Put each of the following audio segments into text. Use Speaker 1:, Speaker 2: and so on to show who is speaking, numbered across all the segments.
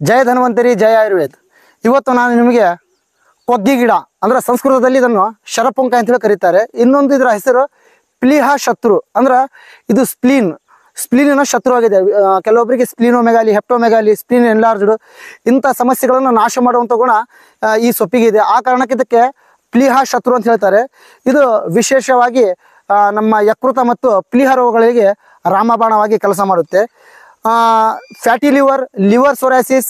Speaker 1: ಜಯ ಧನ್ವಂತರಿ ಜಯ ಆಯುರ್ವೇದ. ಇವತ್ತು ನಾನು ನಿಮಗೆ ಕೊಗ್ಗಿ ಗಿಡ ಅಂದ್ರೆ ಸಂಸ್ಕೃತದಲ್ಲಿ ಇದನ್ನು ಶರಪುಂಕ ಅಂತ ಹೇಳಿ ಕರೀತಾರೆ. ಇನ್ನೊಂದು ಇದರ ಹೆಸರು ಪ್ಲೀಹ ಶತ್ರು. ಅಂದ್ರೆ ಇದು ಸ್ಪ್ಲೀನಿನ ಶತ್ರು ಆಗಿದೆ. ಕೆಲವೊಬ್ಬರಿಗೆ ಸ್ಪ್ಲೀನೋಮೆಗಾಲಿ, ಹೆಪ್ಟೋಮೆಗಾಲಿ, ಸ್ಪ್ಲೀನ್ ಎನ್ಲಾರ್ಜ್ಡ್ ಇಂಥ ಸಮಸ್ಯೆಗಳನ್ನು ನಾಶ ಮಾಡುವಂಥ ಗುಣ ಈ ಸೊಪ್ಪಿಗೆ ಇದೆ. ಆ ಕಾರಣಕ್ಕೆ ಇದಕ್ಕೆ ಪ್ಲೀಹ ಶತ್ರು ಅಂತ ಹೇಳ್ತಾರೆ. ಇದು ವಿಶೇಷವಾಗಿ ನಮ್ಮ ಯಕೃತ ಮತ್ತು ಪ್ಲೀಹ ರೋಗಗಳಿಗೆ ರಾಮಬಾಣವಾಗಿ ಕೆಲಸ ಮಾಡುತ್ತೆ. ಫ್ಯಾಟಿ ಲಿವರ್ ಸೊರಾಸಿಸ್,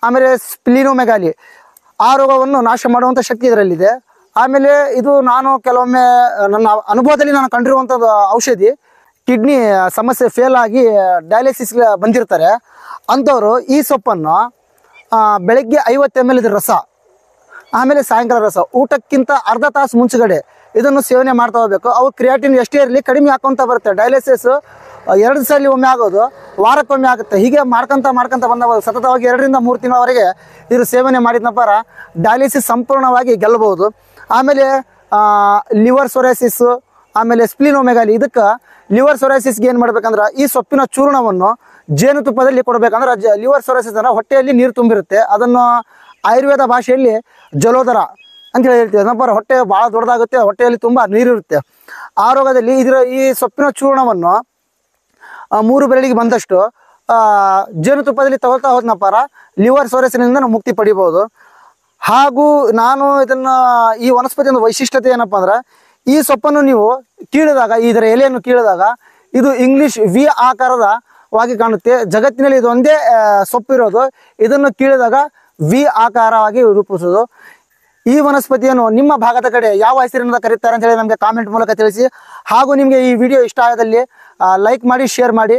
Speaker 1: ಆಮೇಲೆ ಸ್ಪ್ಲೀನೋಮೆಗಾಲಿ ಆ ರೋಗವನ್ನು ನಾಶ ಮಾಡುವಂಥ ಶಕ್ತಿ ಇದರಲ್ಲಿದೆ. ಆಮೇಲೆ ಇದು ನಾನು ಕೆಲವೊಮ್ಮೆ ನನ್ನ ಅನುಭವದಲ್ಲಿ ನಾನು ಕಂಡಿರುವಂಥದ್ದು ಔಷಧಿ. ಕಿಡ್ನಿ ಸಮಸ್ಯೆ ಫೇಲ್ ಆಗಿ ಡಯಾಲಿಸಿಸ್ಗೆ ಬಂದಿರ್ತಾರೆ ಅಂಥವರು ಈ ಸೊಪ್ಪನ್ನು ಬೆಳಗ್ಗೆ 50 ml ಇದ್ರ ರಸ, ಆಮೇಲೆ ಸಾಯಂಕಾಲ ರಸ, ಊಟಕ್ಕಿಂತ ಅರ್ಧ ತಾಸು ಮುಂಚೆಗಡೆ ಇದನ್ನು ಸೇವನೆ ಮಾಡ್ತಾ ಹೋಗ್ಬೇಕು. ಅವ್ರು ಕ್ರಿಯಾಟಿನ್ ಎಷ್ಟೇ ಇರಲಿ ಕಡಿಮೆ ಹಾಕೊಂತ ಬರುತ್ತೆ. ಡಯಾಲಿಸಿಸ್ 2 ಸಲ ಒಮ್ಮೆ ಆಗೋದು, ವಾರಕ್ಕೊಮ್ಮೆ ಆಗುತ್ತೆ. ಹೀಗೆ ಮಾಡ್ಕೊಂತ ಬಂದ ಸತತವಾಗಿ 2 ರಿಂದ 3 ತಿಂಗಳವರೆಗೆ ಇದು ಸೇವನೆ ಮಾಡಿದ್ನಪ್ಪ ಡಯಾಲಿಸಿಸ್ ಸಂಪೂರ್ಣವಾಗಿ ಗೆಲ್ಲಬಹುದು. ಆಮೇಲೆ ಲಿವರ್ ಸೊರಾಸಿಸ್, ಆಮೇಲೆ ಸ್ಪ್ಲೀನೋಮೆಗಾಲಿ, ಇದಕ್ಕೆ ಲಿವರ್ ಸೊರಾಸಿಸ್ಗೆ ಏನು ಮಾಡ್ಬೇಕಂದ್ರೆ ಈ ಸೊಪ್ಪಿನ ಚೂರ್ಣವನ್ನು ಜೇನುತುಪ್ಪದಲ್ಲಿ ಕೊಡಬೇಕಂದ್ರೆ ಲಿವರ್ ಸೊರಾಸಿಸ್ ಅಂದ್ರೆ ಹೊಟ್ಟೆಯಲ್ಲಿ ನೀರು ತುಂಬಿರುತ್ತೆ. ಅದನ್ನು ಆಯುರ್ವೇದ ಭಾಷೆಯಲ್ಲಿ ಜಲೋದರ ಅಂತ ಹೇಳ್ತೀವಿ. ಅದನ್ನ ಹೊಟ್ಟೆ ಭಾಳ ದೊಡ್ಡದಾಗುತ್ತೆ, ಹೊಟ್ಟೆಯಲ್ಲಿ ತುಂಬ ನೀರಿರುತ್ತೆ. ಆ ರೋಗದಲ್ಲಿ ಈ ಸೊಪ್ಪಿನ ಚೂರ್ಣವನ್ನು 3 ಬೆರಳಿಗೆ ಬಂದಷ್ಟು ಜೇನುತುಪ್ಪದಲ್ಲಿ ತಗೊಳ್ತಾ ಹೋದ್ನಪ್ಪಾರ ಲಿವರ್ ಸೊರಾಸಿನಿಂದ ನಾವು ಮುಕ್ತಿ ಪಡಿಬೋದು. ಹಾಗೂ ನಾನು ಈ ವನಸ್ಪತಿ ಒಂದು ವೈಶಿಷ್ಟ್ಯತೆ ಏನಪ್ಪ ಅಂದ್ರೆ ಈ ಸೊಪ್ಪನ್ನು ನೀವು ಕೀಳಿದಾಗ, ಇದರ ಎಲೆಯನ್ನು ಕೀಳಿದಾಗ ಇದು ಇಂಗ್ಲಿಷ್ ವಿ ಆಕಾರದವಾಗಿ ಕಾಣುತ್ತೆ. ಜಗತ್ತಿನಲ್ಲಿ ಇದು ಒಂದೇ ಸೊಪ್ಪು ಇರೋದು. ಇದನ್ನು ಕೀಳಿದಾಗ ವಿ ಆಕಾರವಾಗಿ ರೂಪಿಸೋದು. ಈ ವನಸ್ಪತಿಯನ್ನು ನಿಮ್ಮ ಭಾಗದ ಕಡೆ ಯಾವ ಹೆಸರಿನಿಂದ ಕರೀತಾರೆ ಅಂತ ಹೇಳಿ ನಮಗೆ ಕಾಮೆಂಟ್ ಮೂಲಕ ತಿಳಿಸಿ. ಹಾಗೂ ನಿಮಗೆ ಈ ವಿಡಿಯೋ ಇಷ್ಟ ಆದಲ್ಲಿ ಲೈಕ್ ಮಾಡಿ, ಶೇರ್ ಮಾಡಿ.